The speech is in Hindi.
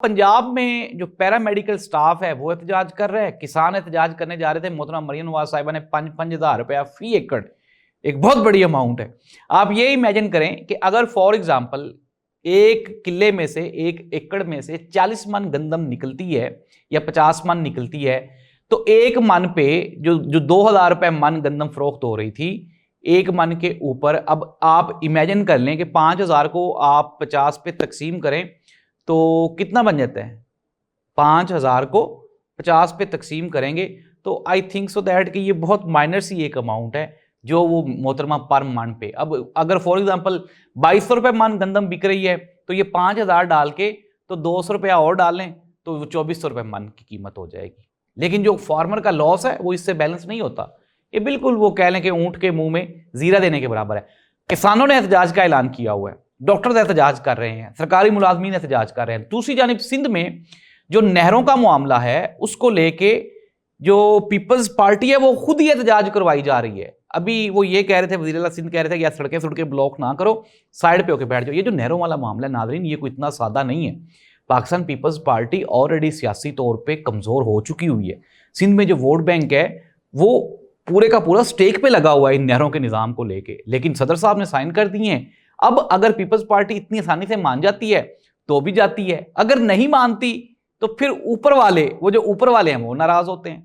पंजाब में जो पैरामेडिकल स्टाफ है वो एहतजाज कर रहा है, किसान एहतजाज करने जा रहे थे। मोहतरमा मरियम नवाज साहिबा ने 5,000 रुपया फी एकड़, एक बहुत बड़ी अमाउंट है। आप ये इमेजिन करें कि अगर फॉर एग्जांपल एक किले में से, एक एकड़ में से 40 मन गंदम निकलती है या 50 मन निकलती है, तो एक मन पे जो 2,000 रुपये मन गंदम फरोख्त हो रही थी, एक मन के ऊपर, अब आप इमेजिन कर लें कि 5,000 को आप 50 पे तकसीम करें तो कितना बन जाता है। 5,000 को 50 पे तकसीम करेंगे तो आई थिंक सो दैट कि ये बहुत माइनर सी एक अमाउंट है जो वो मोहतरमा पर मन पे। अब अगर फॉर एग्जांपल 2,200 रुपये मन गंदम बिक रही है तो ये 5,000 डाल के तो 200 रुपया और डालें तो वो 2,400 रुपये मन की कीमत हो जाएगी। लेकिन जो फार्मर का लॉस है वो इससे बैलेंस नहीं होता। ये बिल्कुल वो कह लें कि ऊंट के मुंह में जीरा देने के बराबर है। किसानों ने एहतजाज का ऐलान किया हुआ है, डॉक्टर एहतजाज कर रहे हैं, सरकारी मुलाजमीन एहतजाज कर रहे हैं। दूसरी जानिब सिंध में जो नहरों का मामला है उसको लेके जो पीपल्स पार्टी है वो खुद ही एहतजाज करवाई जा रही है। अभी वो ये कह रहे थे, वज़ीर आला सिंध कह रहे थे कि यार सड़कें ब्लॉक ना करो, साइड पे होकर बैठ जाओ। ये जो नहरों वाला मामला है नाज़रीन, ये कोई इतना सादा नहीं है। पाकिस्तान पीपल्स पार्टी ऑलरेडी सियासी तौर पर कमज़ोर हो चुकी हुई है। सिंध में जो वोट बैंक है वो पूरे का पूरा स्टेक पे लगा हुआ है इन नहरों के निज़ाम को लेके, लेकिन सदर साहब ने साइन कर दिए हैं। अब अगर पीपल्स पार्टी इतनी आसानी से मान जाती है तो भी जाती है, अगर नहीं मानती तो फिर ऊपर वाले, वो जो ऊपर वाले हैं वो नाराज होते हैं।